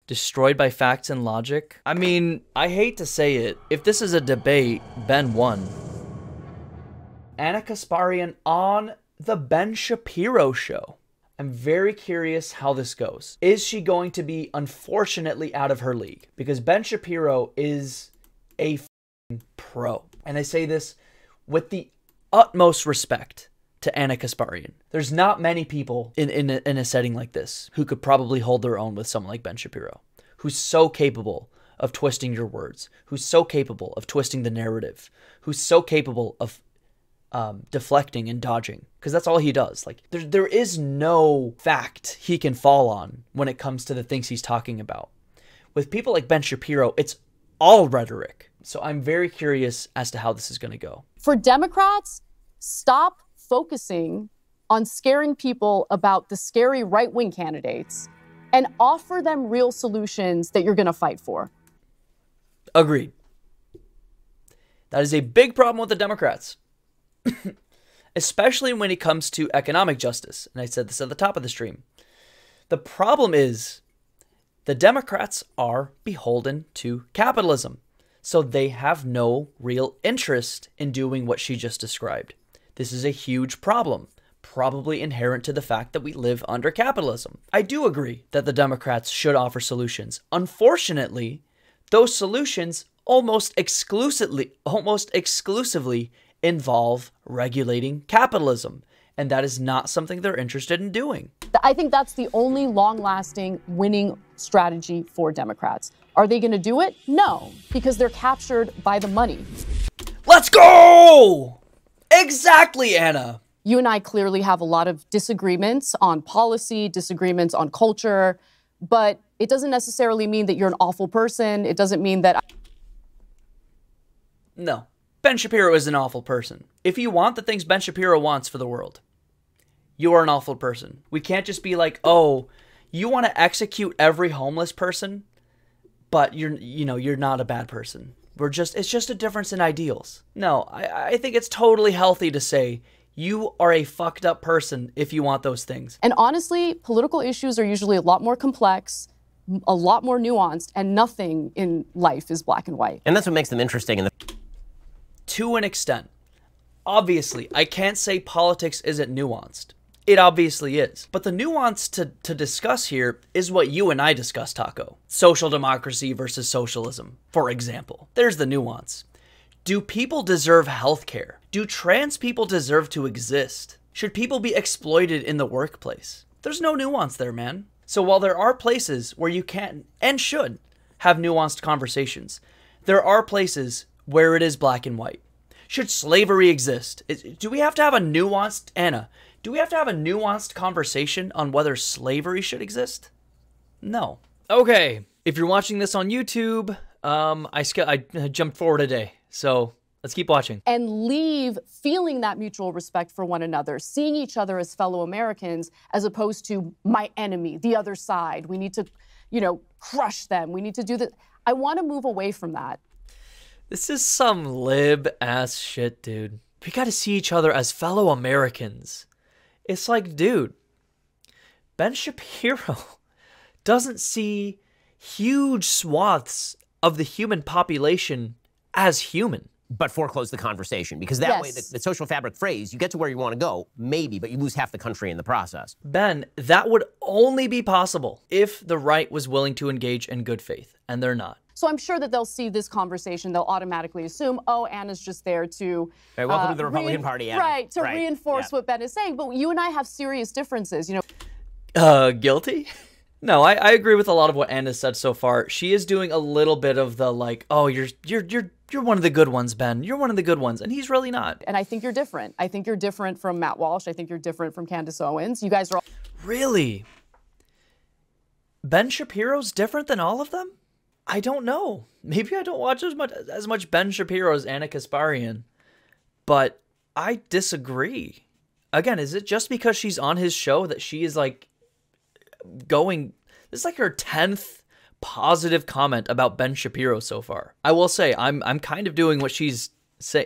Destroyed by facts and logic? I mean, I hate to say it. If this is a debate, Ben won. Ana Kasparian on the Ben Shapiro show. I'm very curious how this goes. Is she going to be, unfortunately, out of her league? Because Ben Shapiro is a pro. And I say this with the utmost respect to Ana Kasparian. There's not many people in a setting like this who could probably hold their own with someone like Ben Shapiro, who's so capable of twisting your words, who's so capable of twisting the narrative, who's so capable of deflecting and dodging, because that's all he does. Like there is no fact he can fall on when it comes to the things he's talking about. With people like Ben Shapiro, it's all rhetoric. So I'm very curious as to how this is going to go. For Democrats, stop focusing on scaring people about the scary right-wing candidates and offer them real solutions that you're going to fight for. Agreed. That is a big problem with the Democrats, especially when it comes to economic justice. And I said this at the top of the stream. The problem is the Democrats are beholden to capitalism, so they have no real interest in doing what she just described. This is a huge problem, probably inherent to the fact that we live under capitalism. I do agree that the Democrats should offer solutions. Unfortunately, those solutions almost exclusively involve regulating capitalism, and that is not something they're interested in doing. I think that's the only long-lasting winning strategy for Democrats. Are they going to do it? No, because they're captured by the money. Let's go! Exactly, Anna. You and I clearly have a lot of disagreements on policy, disagreements on culture, but it doesn't necessarily mean that you're an awful person. It doesn't mean that... No, Ben Shapiro is an awful person. If you want the things Ben Shapiro wants for the world, you are an awful person. We can't just be like, oh, you want to execute every homeless person, but you're not a bad person. It's just a difference in ideals. No, I think it's totally healthy to say you are a fucked up person if you want those things. And honestly, political issues are usually a lot more complex, a lot more nuanced, and nothing in life is black and white. And that's what makes them interesting. To an extent. Obviously, I can't say politics isn't nuanced. It obviously is. But the nuance to discuss here is what you and I discussed, Taco. Social democracy versus socialism, for example. There's the nuance. Do people deserve healthcare? Do trans people deserve to exist? Should people be exploited in the workplace? There's no nuance there, man. So while there are places where you can and should have nuanced conversations, there are places where it is black and white. Should slavery exist? Do we have to have a nuanced, Anna, do we have to have a nuanced conversation on whether slavery should exist? No. Okay, if you're watching this on YouTube, I jumped forward a day, so let's keep watching. And leave feeling that mutual respect for one another, seeing each other as fellow Americans, as opposed to my enemy, the other side. We need to, crush them. We need to do that. I want to move away from that. This is some lib-ass shit, dude. We gotta see each other as fellow Americans. It's like, dude, Ben Shapiro doesn't see huge swaths of the human population as human. But foreclose the conversation, because that way, the social fabric phrase, you get to where you want to go, maybe, but you lose half the country in the process. Ben, that would only be possible if the right was willing to engage in good faith, and they're not. So I'm sure that they'll see this conversation, they'll automatically assume, oh, Anna's just there to... Hey, welcome to the Republican Party, Anna. Right, to reinforce what Ben is saying. But you and I have serious differences, Guilty? No, I agree with a lot of what Anna said so far. She is doing a little bit of the like, oh, you're one of the good ones, Ben. You're one of the good ones, and he's really not. And I think you're different. I think you're different from Matt Walsh. I think you're different from Candace Owens. You guys are all... Really? Ben Shapiro's different than all of them? I don't know. Maybe I don't watch as much Ben Shapiro as Ana Kasparian, but I disagree. Again, is it just because she's on his show that she is like going... This is like her 10th positive comment about Ben Shapiro so far. I will say, I'm kind of doing what she's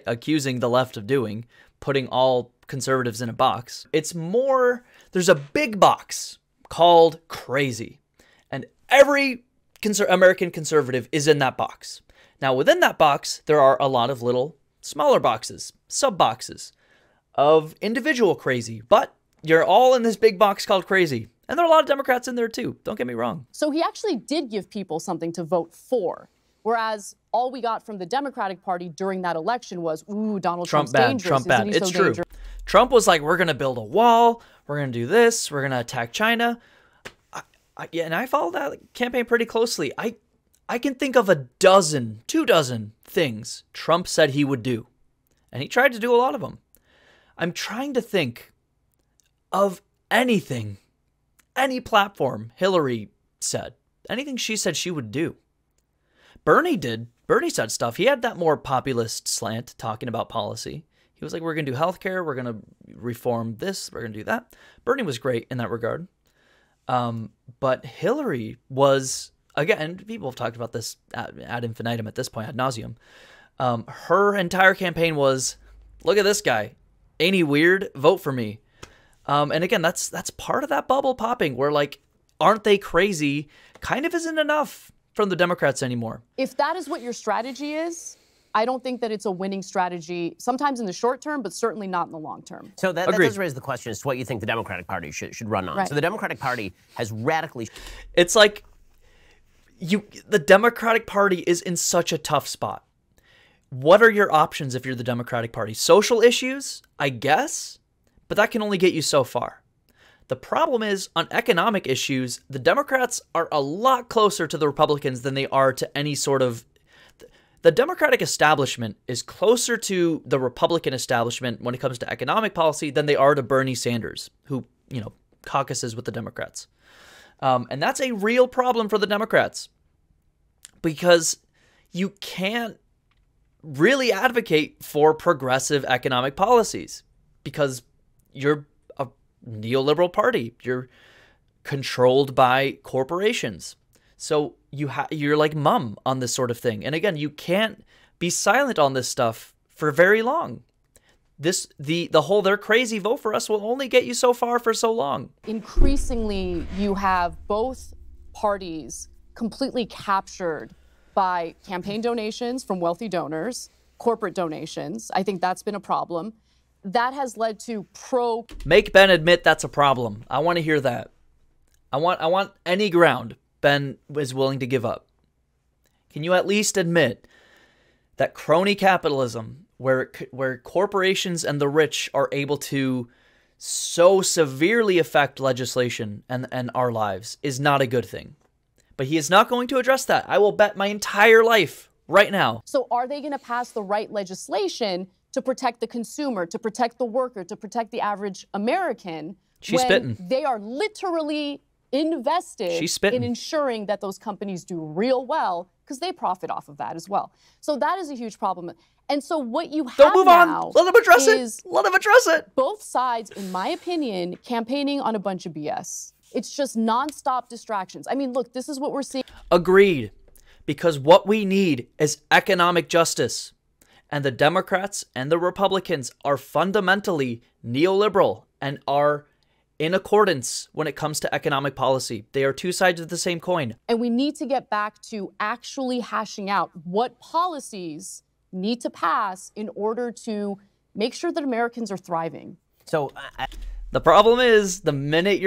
accusing the left of doing, putting all conservatives in a box. It's more, there's a big box called crazy, and every American conservative is in that box. Now, within that box, there are a lot of little smaller boxes, sub-boxes of individual crazy. But you're all in this big box called crazy. And there are a lot of Democrats in there, too. Don't get me wrong. So he actually did give people something to vote for, whereas all we got from the Democratic Party during that election was, ooh, Donald Trump's dangerous. Trump bad. Isn't he It's so true. dangerous? Trump was like, we're going to build a wall. We're going to do this. We're going to attack China. Yeah, and I followed that campaign pretty closely. I can think of 24 things Trump said he would do. And he tried to do a lot of them. I'm trying to think of anything, any platform Hillary said, anything she said she would do. Bernie did. Bernie said stuff. He had that more populist slant talking about policy. He was like, we're going to do healthcare. We're going to reform this. We're going to do that. Bernie was great in that regard. But Hillary was, again, people have talked about this ad infinitum at this point, ad nauseum. Her entire campaign was, look at this guy. Ain't he weird? Vote for me. And again, that's part of that bubble popping where, like, aren't they crazy kind of isn't enough from the Democrats anymore. If that is what your strategy is, I don't think that it's a winning strategy, sometimes in the short term, but certainly not in the long term. So that does raise the question as to what you think the Democratic Party should run on. Right. So the Democratic Party has radically... It's like the Democratic Party is in such a tough spot. What are your options if you're the Democratic Party? Social issues, I guess, but that can only get you so far. The problem is, on economic issues, the Democrats are a lot closer to the Republicans than they are to any sort of... The Democratic establishment is closer to the Republican establishment when it comes to economic policy than they are to Bernie Sanders, who, caucuses with the Democrats. And that's a real problem for the Democrats because you can't really advocate for progressive economic policies because you're a neoliberal party. You're controlled by corporations. So you're like mum on this sort of thing. And again, you can't be silent on this stuff for very long. The whole they're crazy, vote for us will only get you so far for so long. Increasingly, you have both parties completely captured by campaign donations from wealthy donors, corporate donations. I think that's been a problem. That has led to Make Ben admit that's a problem. I want to hear that. I want any ground Ben is willing to give up. Can you at least admit that crony capitalism, where corporations and the rich are able to so severely affect legislation and our lives, is not a good thing? But he is not going to address that. I will bet my entire life right now. So are they going to pass the right legislation to protect the consumer, to protect the worker, to protect the average American? She's spitting. They are literally invested in ensuring that those companies do real well because they profit off of that as well. So that is a huge problem. And so what you have Don't move now on. Let them address it. Let them address it. Both sides, in my opinion, campaigning on a bunch of BS. It's just nonstop distractions. I mean, look, this is what we're seeing. Agreed. Because what we need is economic justice. And the Democrats and the Republicans are fundamentally neoliberal and are in accordance when it comes to economic policy. They are two sides of the same coin. And we need to get back to actually hashing out what policies need to pass in order to make sure that Americans are thriving. So the problem is the minute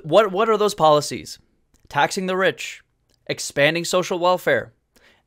what are those policies? Taxing the rich, expanding social welfare.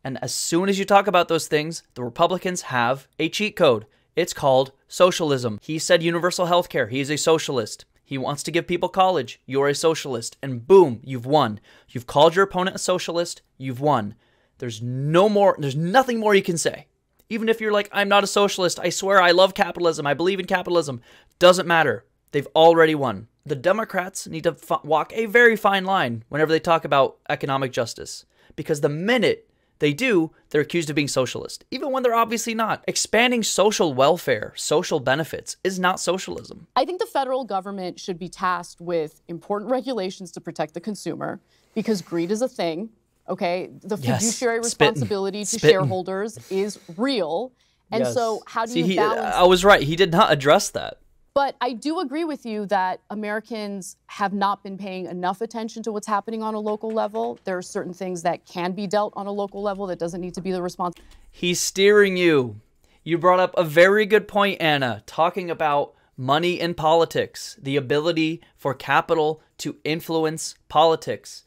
And as soon as you talk about those things, the Republicans have a cheat code. It's called socialism. He said universal health care. He is a socialist. He wants to give people college. You're a socialist. And boom, you've won. You've called your opponent a socialist. You've won. There's nothing more you can say. Even if you're like, I'm not a socialist. I swear I love capitalism. I believe in capitalism. Doesn't matter. They've already won. The Democrats need to walk a very fine line whenever they talk about economic justice. Because the minute they do, they're accused of being socialist, even when they're obviously not. Expanding social welfare, social benefits, is not socialism. I think the federal government should be tasked with important regulations to protect the consumer, because greed is a thing, okay? The fiduciary responsibility to shareholders is real. And so how do you balance... I was right. He did not address that. But I do agree with you that Americans have not been paying enough attention to what's happening on a local level. There are certain things that can be dealt on a local level that doesn't need to be the responsibility. He's steering you. You brought up a very good point, Anna, talking about money in politics, the ability for capital to influence politics.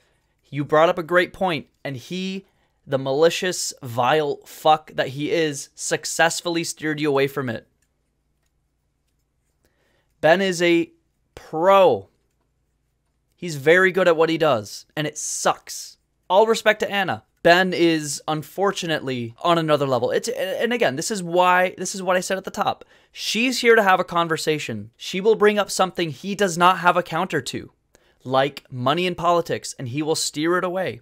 You brought up a great point, and he, the malicious, vile fuck that he is, successfully steered you away from it. Ben is a pro. He's very good at what he does, and it sucks. All respect to Anna. Ben is unfortunately on another level. And again, this is what I said at the top. She's here to have a conversation. She will bring up something he does not have a counter to, like money in politics, and he will steer it away.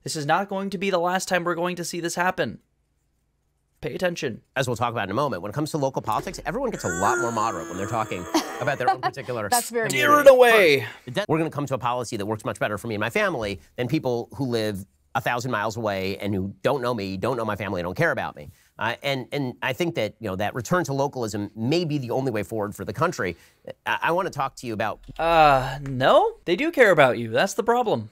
This is not going to be the last time we're going to see this happen. Pay attention. As we'll talk about in a moment, when it comes to local politics, everyone gets a lot more moderate when they're talking about their own particular. That's very steer it away. We're going to come to a policy that works much better for me and my family than people who live 1,000 miles away and who don't know me, don't know my family, don't care about me. And I think that, that return to localism may be the only way forward for the country. I want to talk to you about... No, they do care about you. That's the problem.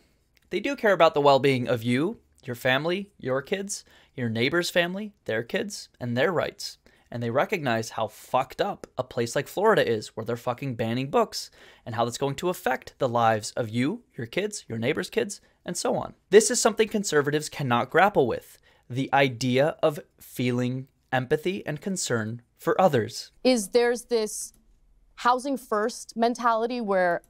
They do care about the well-being of you, your family, your kids, your neighbor's family, their kids, and their rights. And they recognize how fucked up a place like Florida is, where they're fucking banning books, and how that's going to affect the lives of you, your kids, your neighbor's kids, and so on. This is something conservatives cannot grapple with. The idea of feeling empathy and concern for others. There's this housing first mentality where,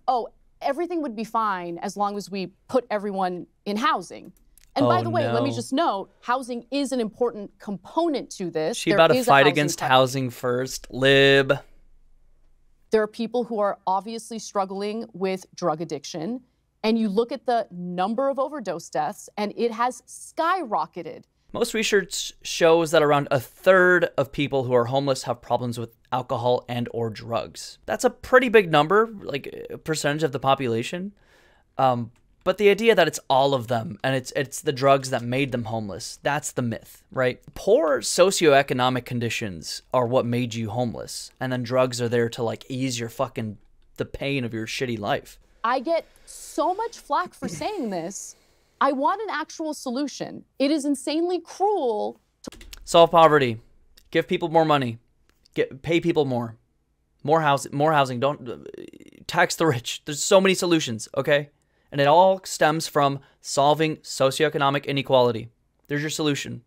everything would be fine as long as we put everyone in housing. And by the way, let me just note, housing is an important component to this. She about to fight against housing first, lib. There are people who are obviously struggling with drug addiction, and you look at the number of overdose deaths, and it has skyrocketed. Most research shows that around a third of people who are homeless have problems with alcohol and or drugs. That's a pretty big number, like a percentage of the population. But the idea that it's all of them and it's the drugs that made them homeless, that's the myth, right? Poor socioeconomic conditions are what made you homeless. And then drugs are there to like ease the pain of your shitty life. I get so much flack for saying this. I want an actual solution. It is insanely cruel. Solve poverty. Give people more money. Pay people more. More housing. Don't tax the rich. There's so many solutions, okay? And it all stems from solving socioeconomic inequality. There's your solution.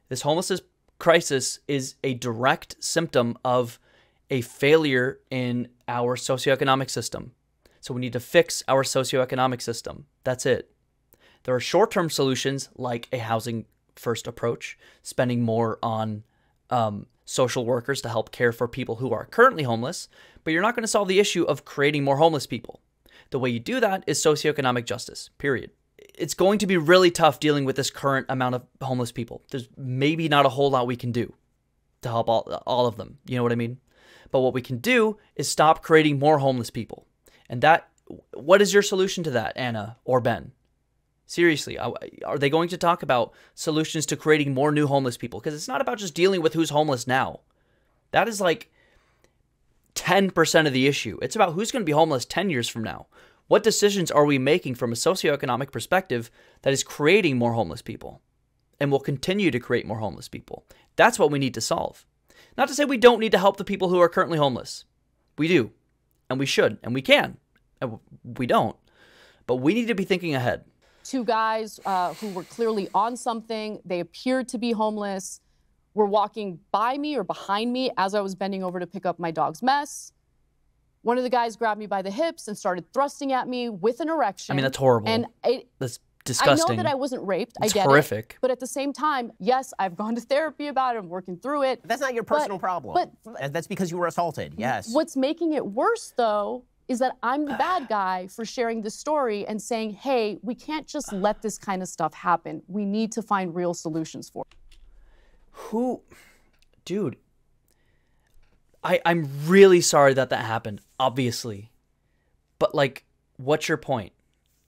This homelessness crisis is a direct symptom of a failure in our socioeconomic system. So we need to fix our socioeconomic system. That's it. There are short-term solutions like a housing-first approach, spending more on social workers to help care for people who are currently homeless, but you're not going to solve the issue of creating more homeless people. The way you do that is socioeconomic justice, period. It's going to be really tough dealing with this current amount of homeless people. There's maybe not a whole lot we can do to help all of them. You know what I mean? But what we can do is stop creating more homeless people. And what is your solution to that, Anna or Ben? Seriously, are they going to talk about solutions to creating more new homeless people? Because it's not about just dealing with who's homeless now. That is like 10% of the issue. It's about who's going to be homeless 10 years from now. What decisions are we making from a socioeconomic perspective that is creating more homeless people and will continue to create more homeless people? That's what we need to solve. Not to say we don't need to help the people who are currently homeless. We do, and we should, and we can, and we don't. But we need to be thinking ahead. Two guys who were clearly on something. They appeared to be homeless. Were walking by me or behind me as I was bending over to pick up my dog's mess. One of the guys grabbed me by the hips and started thrusting at me with an erection. I mean, that's horrible. And that's disgusting. I know that I wasn't raped. It's I get horrific. it. But at the same time, yes, I've gone to therapy about it. I'm working through it. That's not your personal problem. But that's because you were assaulted, yes. What's making it worse, though, is that I'm the bad guy for sharing this story and saying, hey, we can't just let this kind of stuff happen. We need to find real solutions for it. Dude, I'm really sorry that happened, obviously. But like, what's your point?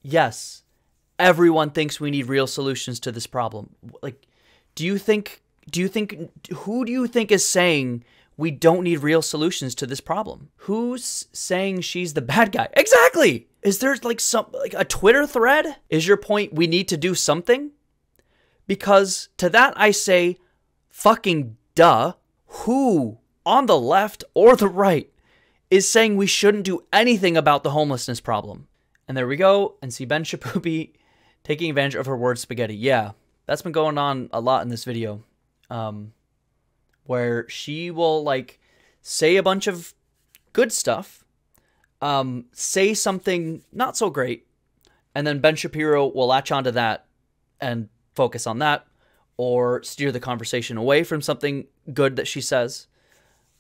Yes, everyone thinks we need real solutions to this problem. Like, who do you think is saying we don't need real solutions to this problem. Who's saying she's the bad guy? Exactly. Is there like a Twitter thread? Is your point we need to do something? Because to that I say, fucking duh. Who on the left or the right is saying we shouldn't do anything about the homelessness problem? And there we go. And see Ben Shapiro taking advantage of her word spaghetti. Yeah, that's been going on a lot in this video. Where she will like say a bunch of good stuff, say something not so great, and then Ben Shapiro will latch onto that and focus on that, or steer the conversation away from something good that she says.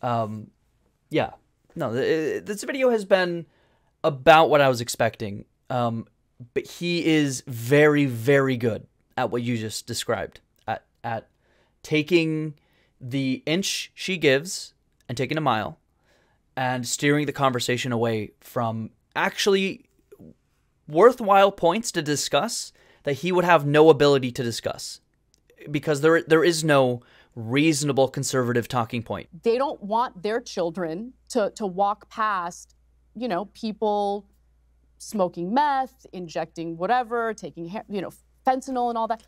Yeah, no, this video has been about what I was expecting, but he is very, very good at what you just described, at taking the inch she gives and taking a mile and steering the conversation away from actually worthwhile points to discuss that he would have no ability to discuss, because there is no reasonable conservative talking point. They don't want their children to walk past, you know, people smoking meth, injecting whatever, taking, you know, fentanyl and all that.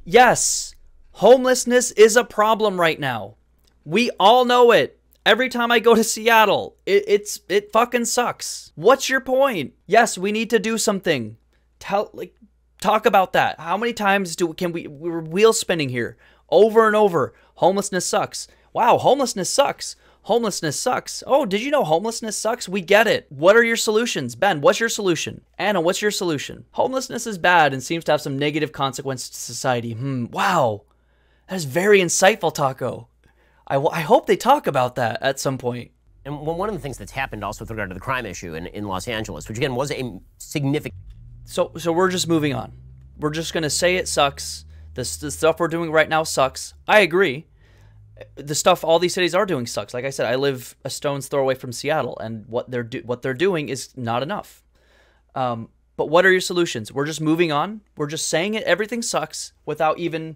Yes, homelessness is a problem right now. We all know it. Every time I go to Seattle, it fucking sucks. What's your point? Yes, we need to do something. Talk about that. How many times we're wheel spinning here over and over. Homelessness sucks. Wow, homelessness sucks. Homelessness sucks. Oh, did you know homelessness sucks? We get it. What are your solutions? Ben, what's your solution? Anna, what's your solution? Homelessness is bad and seems to have some negative consequences to society. Wow. That is very insightful, Taco. I hope they talk about that at some point. And one of the things that's happened also with regard to the crime issue in Los Angeles, which again was a significant... So we're just moving on. We're just going to say it sucks. The stuff we're doing right now sucks. I agree. The stuff all these cities are doing sucks. Like I said, I live a stone's throw away from Seattle, and what they're doing is not enough. But what are your solutions? We're just moving on. We're just saying it. Everything sucks without even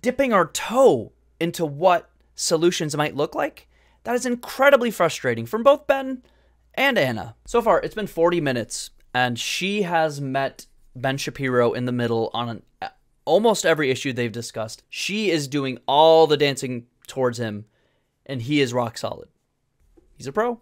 dipping our toe into what solutions might look like. That is incredibly frustrating from both Ben and Anna. So far, it's been 40 minutes, and she has met Ben Shapiro in the middle on almost every issue they've discussed. She is doing all the dancing towards him, and he is rock solid. He's a pro.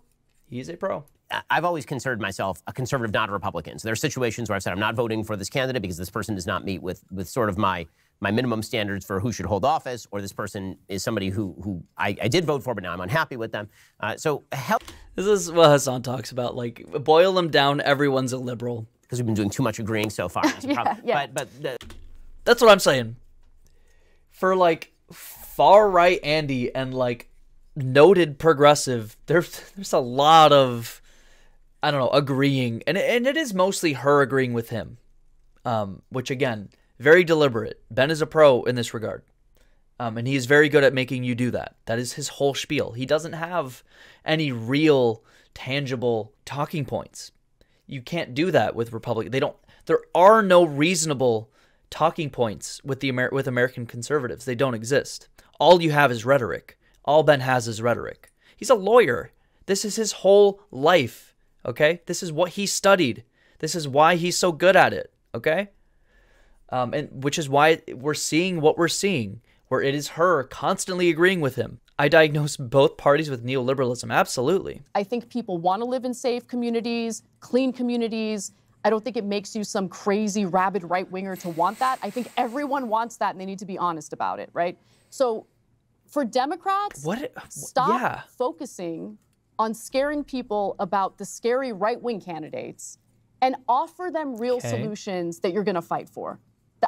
He's a pro. I've always considered myself a conservative, not a Republican. So there are situations where I've said I'm not voting for this candidate because this person does not meet with sort of my minimum standards for who should hold office, or this person is somebody who I did vote for, but now I'm unhappy with them. This is what Hassan talks about. Like, boil them down, everyone's a liberal. Because we've been doing too much agreeing so far. Yeah. That's what I'm saying. For like far right Andy and like noted progressive, there's a lot of, I don't know, agreeing, and it is mostly her agreeing with him, which again, very deliberate. Ben is a pro in this regard, and he is very good at making you do that. That is his whole spiel. He doesn't have any real, tangible talking points. You can't do that with Republicans. There are no reasonable talking points with with American conservatives. They don't exist. All you have is rhetoric. All Ben has is rhetoric. He's a lawyer. This is his whole life, okay? This is what he studied. This is why he's so good at it, okay? And which is why we're seeing what we're seeing, where it is her constantly agreeing with him. I diagnose both parties with neoliberalism, absolutely. I think people want to live in safe communities, clean communities. I don't think it makes you some crazy, rabid right-winger to want that. I think everyone wants that, and they need to be honest about it, right? So for Democrats, stop focusing on scaring people about the scary right-wing candidates and offer them real solutions that you're going to fight for.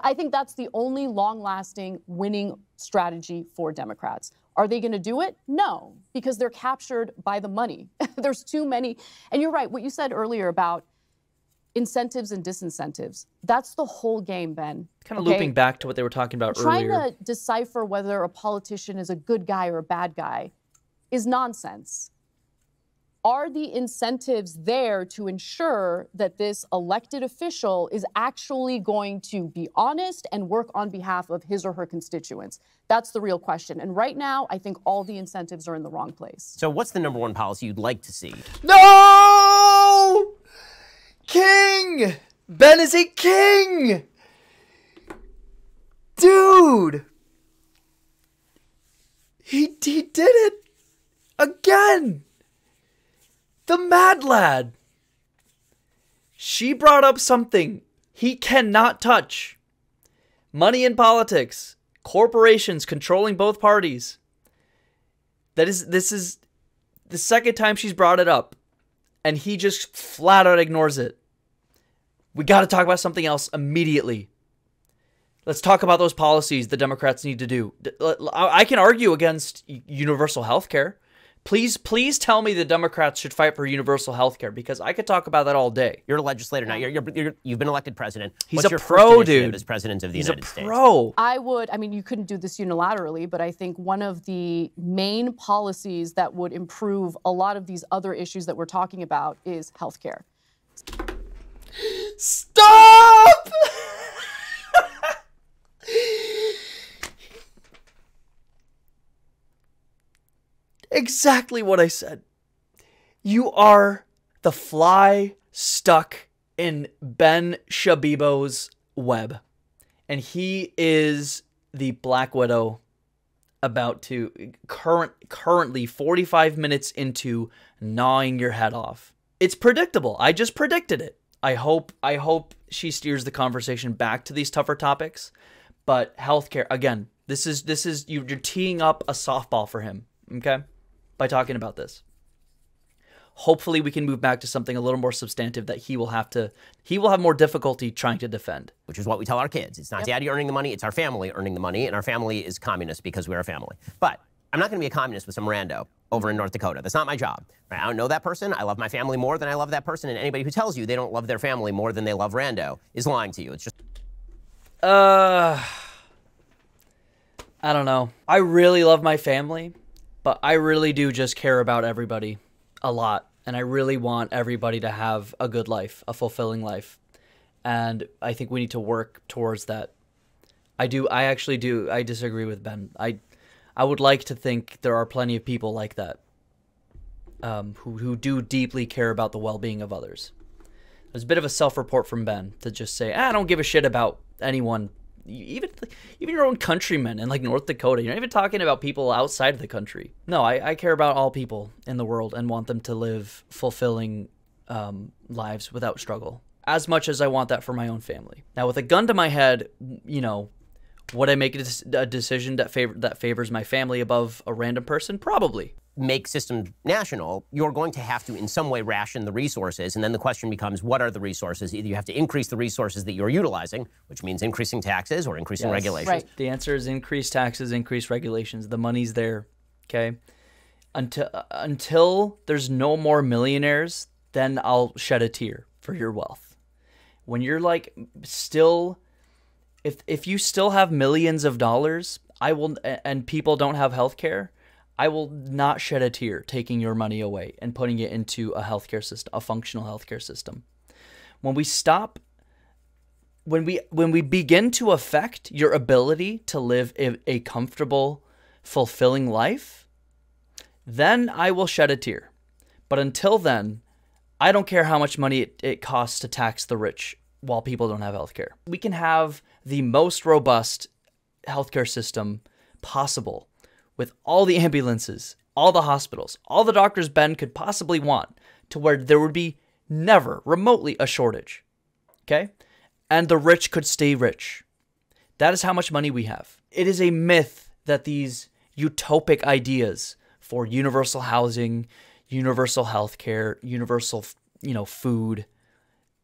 I think that's the only long-lasting winning strategy for Democrats. Are they going to do it? No, because they're captured by the money. There's too many. And you're right, what you said earlier about incentives and disincentives. That's the whole game, Ben. Kind of looping back to what they were talking about earlier. Trying to decipher whether a politician is a good guy or a bad guy is nonsense. Are the incentives there to ensure that this elected official is actually going to be honest and work on behalf of his or her constituents? That's the real question. And right now, I think all the incentives are in the wrong place. So what's the number one policy you'd like to see? No! King! Ben is a king! Dude! He did it! Again! The mad lad! She brought up something he cannot touch. Money in politics. Corporations controlling both parties. This is the second time she's brought it up. And he just flat out ignores it. We got to talk about something else immediately. Let's talk about those policies the Democrats need to do. I can argue against universal health care. Please tell me the Democrats should fight for universal health care, because I could talk about that all day. You're a legislator now. You've been elected president. He's What's a your pro, first initiative dude. As president of the United States? He's a pro. I mean, you couldn't do this unilaterally, but I think one of the main policies that would improve a lot of these other issues that we're talking about is healthcare. Stop! Exactly what I said. You are the fly stuck in Ben Shabibo's web. And he is the Black Widow about to currently 45 minutes into gnawing your head off. It's predictable. I just predicted it. I hope she steers the conversation back to these tougher topics. But healthcare, again, this is you're teeing up a softball for him, okay? By talking about this. Hopefully we can move back to something a little more substantive that he will have more difficulty trying to defend. Which is what we tell our kids. It's not daddy earning the money, it's our family earning the money, and our family is communist because we're a family. But I'm not going to be a communist with some rando over in North Dakota. That's not my job. Right? I don't know that person. I love my family more than I love that person, and anybody who tells you they don't love their family more than they love rando is lying to you. It's just... I don't know. I really love my family, but I really do just care about everybody a lot. And I really want everybody to have a good life, a fulfilling life. And I think we need to work towards that. I actually do. I disagree with Ben. I would like to think there are plenty of people like that who do deeply care about the well-being of others. There's a bit of a self-report from Ben to just say, I don't give a shit about anyone, even your own countrymen in like North Dakota. You're not even talking about people outside of the country. No, I care about all people in the world and want them to live fulfilling lives without struggle, as much as I want that for my own family. Now, with a gun to my head, would I make a decision that favors my family above a random person? Probably. Make systems national, you're going to have to in some way ration the resources, and then the question becomes, what are the resources? Either you have to increase the resources that you're utilizing, which means increasing taxes or increasing regulations. Right. The answer is increase taxes, increase regulations. The money's there, okay? Until there's no more millionaires, then I'll shed a tear for your wealth. When you're like still... If you still have millions of dollars, and people don't have health care, I will not shed a tear taking your money away and putting it into a healthcare system, a functional healthcare system. When we begin to affect your ability to live a comfortable, fulfilling life, then I will shed a tear. But until then, I don't care how much money it costs to tax the rich while people don't have healthcare. We can have the most robust healthcare system possible with all the ambulances, all the hospitals, all the doctors Ben could possibly want, to where there would be never remotely a shortage, okay? And the rich could stay rich. That is how much money we have. It is a myth that these utopic ideas for universal housing, universal healthcare, universal, food,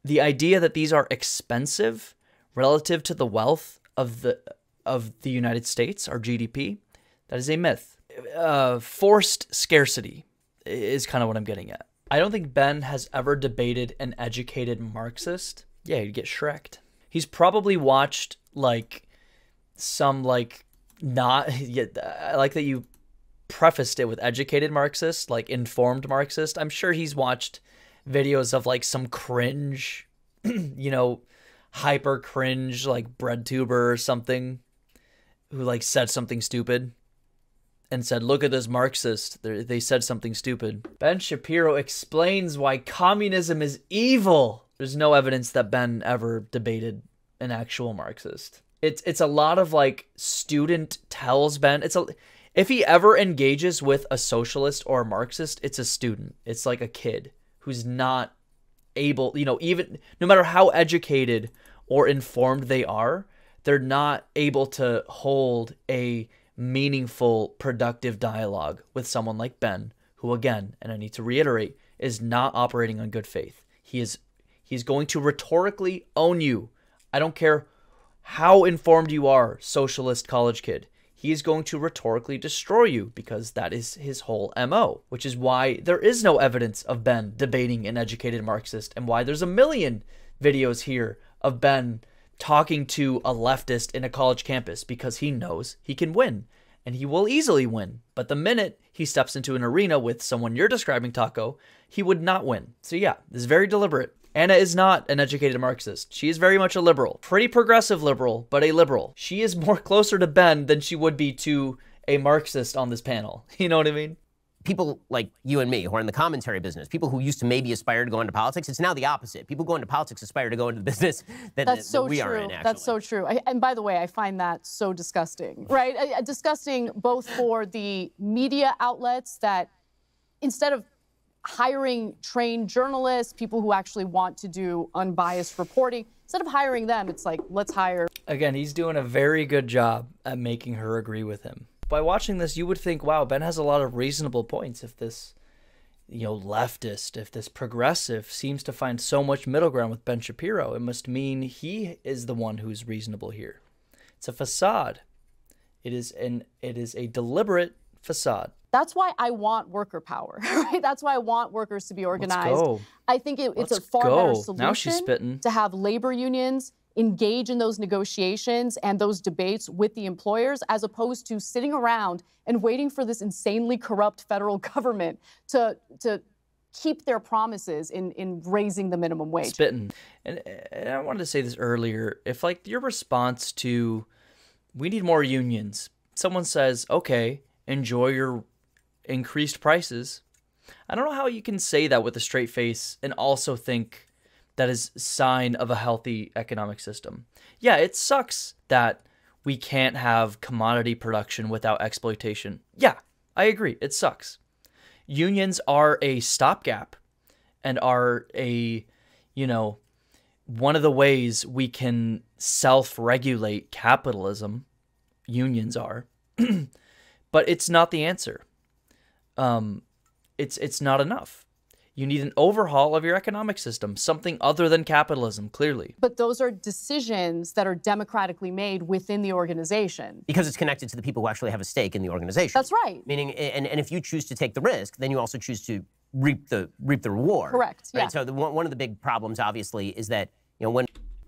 the idea that these are expensive relative to the wealth of the United States, our GDP, that is a myth. Forced scarcity is kind of what I'm getting at. I don't think Ben has ever debated an educated Marxist. Yeah, he'd get Shrek'd. He's probably watched some not. I like that you prefaced it with educated Marxist, like informed Marxist. I'm sure he's watched videos of like some cringe, you know, hyper cringe, like breadtuber or something, who like said something stupid and said, look at this Marxist. They said something stupid. Ben Shapiro explains why communism is evil. There's no evidence that Ben ever debated an actual Marxist. It's a lot of like student tells Ben. If he ever engages with a socialist or a Marxist, it's a student. It's like a kid who's not able, you know, even no matter how educated or informed they are, they're not able to hold a meaningful, productive dialogue with someone like Ben, who again, and I need to reiterate, is not operating on good faith. He's going to rhetorically own you. I don't care how informed you are, socialist college kid. He is going to rhetorically destroy you because that is his whole MO, which is why there is no evidence of Ben debating an educated Marxist and why there's a million videos here of Ben talking to a leftist in a college campus because he knows he can win and he will easily win. But the minute he steps into an arena with someone you're describing, Taco, he would not win. So yeah, this is very deliberate. Anna is not an educated Marxist. She is very much a liberal. Pretty progressive liberal, but a liberal. She is more closer to Ben than she would be to a Marxist on this panel. You know what I mean? People like you and me who are in the commentary business, people who used to maybe aspire to go into politics, it's now the opposite. People who go into politics aspire to go into the business that we are in, actually. That's so true. And by the way, I find that so disgusting, right? Disgusting both for the media outlets that instead of hiring trained journalists, people who actually want to do unbiased reporting, instead of hiring them, it's like, let's hire. Again, he's doing a very good job at making her agree with him. By watching this, you would think, wow, Ben has a lot of reasonable points. If this, you know, leftist, if this progressive seems to find so much middle ground with Ben Shapiro, it must mean he is the one who's reasonable here. It's a facade. It is a deliberate facade. That's why I want worker power, right? That's why I want workers to be organized. Let's go. I think it's a far better solution now she's spitting. To have labor unions engage in those negotiations and those debates with the employers, as opposed to sitting around and waiting for this insanely corrupt federal government to keep their promises in raising the minimum wage. Spitting. And I wanted to say this earlier. If like your response to, we need more unions, someone says, okay, enjoy your increased prices. I don't know how you can say that with a straight face and also think that is a sign of a healthy economic system. Yeah, it sucks that we can't have commodity production without exploitation. Yeah, I agree. It sucks. Unions are a stopgap and are a, you know, one of the ways we can self-regulate capitalism. Unions are. But it's not the answer. It's not enough. You need an overhaul of your economic system, something other than capitalism, clearly. But those are decisions that are democratically made within the organization. Because it's connected to the people who actually have a stake in the organization. That's right. Meaning, and if you choose to take the risk, then you also choose to reap the reward. Correct. Right? Yeah. So one of the big problems, obviously, is that, you know, when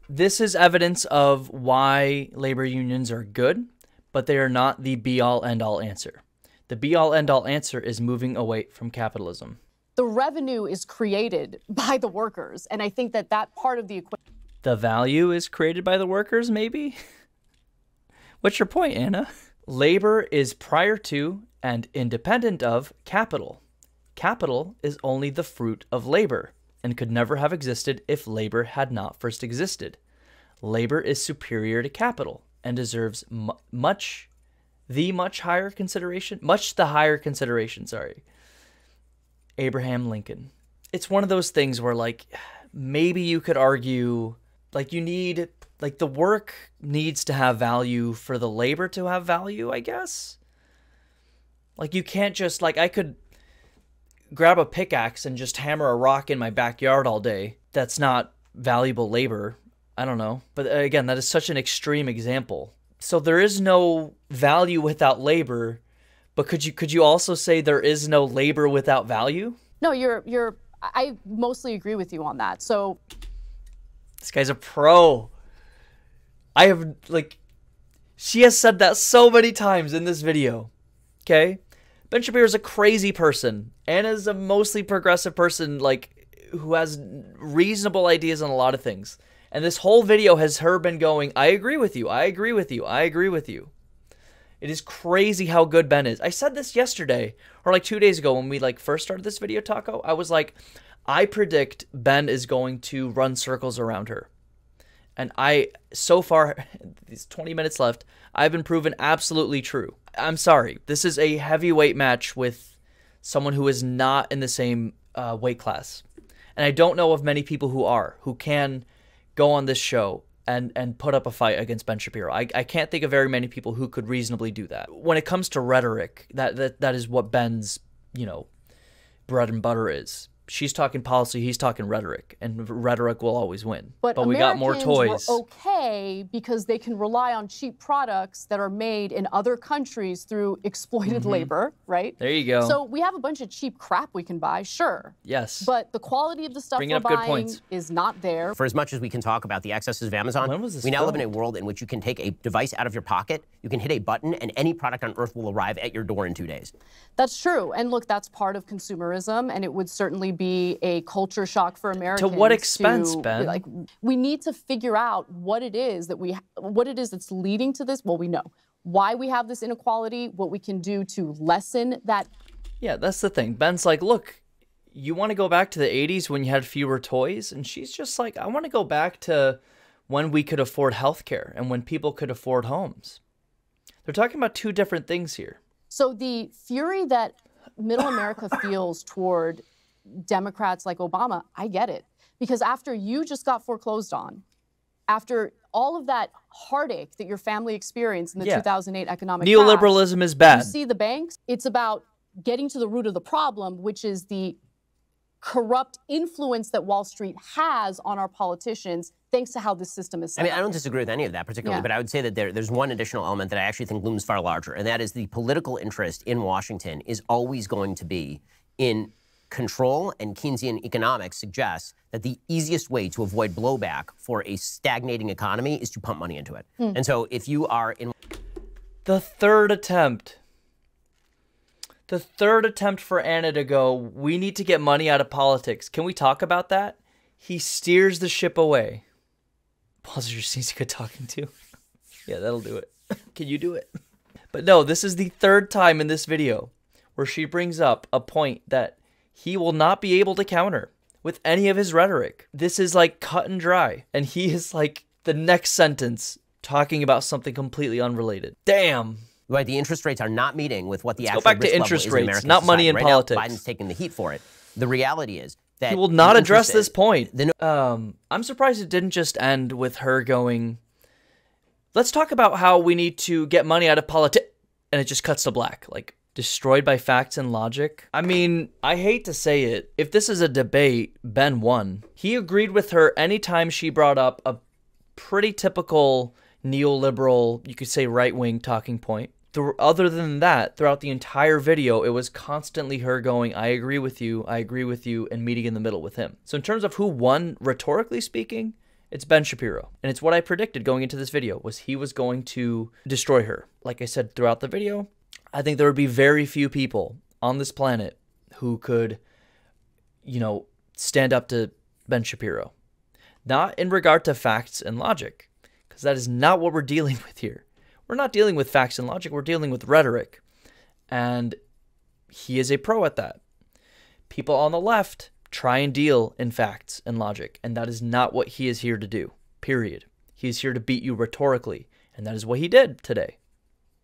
this is evidence of why labor unions are good, but they are not the be-all, end-all answer. The be-all, end-all answer is moving away from capitalism. The revenue is created by the workers, and I think that part of the equation. The value is created by the workers, maybe? What's your point, Anna? Labor is prior to and independent of capital. Capital is only the fruit of labor and could never have existed if labor had not first existed. Labor is superior to capital and deserves much the higher consideration, Abraham Lincoln. It's one of those things where, like, maybe you could argue, like, the work needs to have value for the labor to have value, I guess. Like, you can't just, like, I could grab a pickaxe and just hammer a rock in my backyard all day. That's not valuable labor. I don't know. But again, that is such an extreme example. So there is no value without labor. But could you also say there is no labor without value? No, I mostly agree with you on that. So this guy's a pro. She has said that so many times in this video. Okay? Ben Shapiro is a crazy person. Anna's a mostly progressive person, like, who has reasonable ideas on a lot of things. And this whole video has her been going, I agree with you, I agree with you, I agree with you. It is crazy how good Ben is. I said this yesterday, or like 2 days ago when we like first started this video, Taco. I was like, I predict Ben is going to run circles around her. And so far, these 20 minutes left, I've been proven absolutely true. I'm sorry. This is a heavyweight match with someone who is not in the same weight class. And I don't know of many people who can go on this show and put up a fight against Ben Shapiro. I can't think of very many people who could reasonably do that. When it comes to rhetoric, that is what Ben's, bread and butter is. She's talking policy, he's talking rhetoric, and rhetoric will always win. But we got more toys. Were okay because they can rely on cheap products that are made in other countries through exploited labor, right? There you go. So we have a bunch of cheap crap we can buy, sure. Yes. But the quality of the stuff we're buying is not there. For as much as we can talk about the excesses of Amazon, we now live in a world in which you can take a device out of your pocket, you can hit a button, and any product on Earth will arrive at your door in 2 days. That's true. And look, that's part of consumerism, and it would certainly be a culture shock for Americans. To what expense, Ben? Like, we need to figure out what it is that's leading to this. Well, we know why we have this inequality, what we can do to lessen that. Yeah, that's the thing. Ben's like, look, you want to go back to the 80s when you had fewer toys? And she's just like, I want to go back to when we could afford healthcare and when people could afford homes. They're talking about two different things here. So the fury that middle America feels toward Democrats like Obama, I get it. Because after you just got foreclosed on, after all of that heartache that your family experienced in the 2008 economic crash, neoliberalism is bad. You see the banks, it's about getting to the root of the problem, which is the corrupt influence that Wall Street has on our politicians, thanks to how this system is set up. I don't disagree with any of that particularly, but I would say that there's one additional element that I actually think looms far larger, and that is the political interest in Washington is always going to be in control, and Keynesian economics suggests that the easiest way to avoid blowback for a stagnating economy is to pump money into it. And so if you are in... The third attempt for Anna to go, we need to get money out of politics. Can we talk about that? He steers the ship away. Pause your seats good talking to. Yeah, that'll do it. Can you do it? But no, this is the third time in this video where she brings up a point that he will not be able to counter with any of his rhetoric. This is like cut and dry. And he is like the next sentence talking about something completely unrelated. Damn. Right, the interest rates are not meeting with what the actual go back to risk interest level is in rates, American not money society. in Right politics. now, Biden's taking the heat for it. The reality is that he will not address this point. I'm surprised it didn't just end with her going, let's talk about how we need to get money out of politics. And it just cuts to black, like destroyed by facts and logic. I mean, I hate to say it. If this is a debate, Ben won. He agreed with her anytime she brought up a pretty typical neoliberal, you could say right-wing talking point. Other than that, throughout the entire video, it was constantly her going, I agree with you, and meeting in the middle with him. So in terms of who won, rhetorically speaking, it's Ben Shapiro. And it's what I predicted going into this video, was he was going to destroy her. Like I said throughout the video, I think there would be very few people on this planet who could, stand up to Ben Shapiro. Not in regard to facts and logic, because that is not what we're dealing with here. We're not dealing with facts and logic, we're dealing with rhetoric. And he is a pro at that. People on the left try and deal in facts and logic, and that is not what he is here to do, period. He is here to beat you rhetorically, and that is what he did today.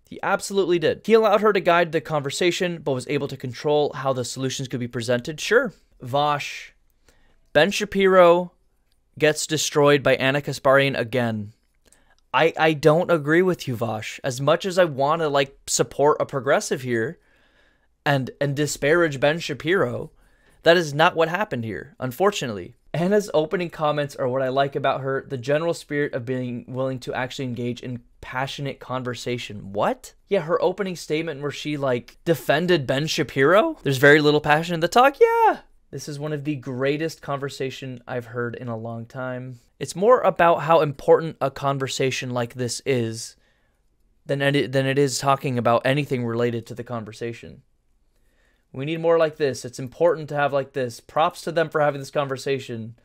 He absolutely did. He allowed her to guide the conversation, but was able to control how the solutions could be presented. Sure. Vosh. Ben Shapiro gets destroyed by Ana Kasparian again. I don't agree with you, Vosh. As much as I want to support a progressive here and disparage Ben Shapiro, that is not what happened here, unfortunately. Anna's opening comments are what I like about her, the general spirit of being willing to actually engage in passionate conversation. What? Yeah, her opening statement where she defended Ben Shapiro? There's very little passion in the talk? Yeah. This is one of the greatest conversation I've heard in a long time. It's more about how important a conversation like this is than it is talking about anything related to the conversation. We need more like this. It's important to have like this. Props to them for having this conversation.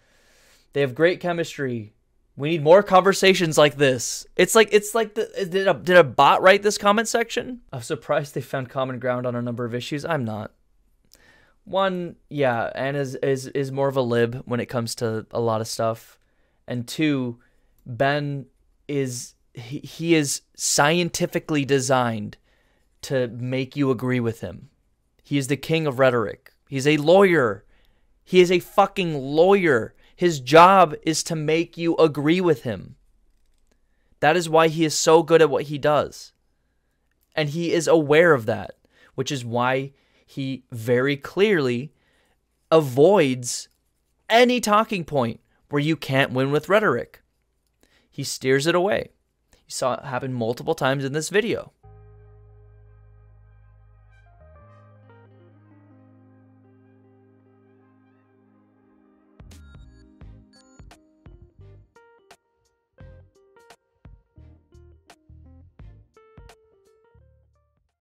They have great chemistry. We need more conversations like this. Did a bot write this comment section? I'm surprised they found common ground on a number of issues. I'm not. One, yeah, Anna is more of a lib when it comes to a lot of stuff. And two, Ben he is scientifically designed to make you agree with him. He is the king of rhetoric. He's a lawyer. He is a fucking lawyer. His job is to make you agree with him. That is why he is so good at what he does. And he is aware of that, which is why he very clearly avoids any talking point where you can't win with rhetoric. He steers it away. You saw it happen multiple times in this video.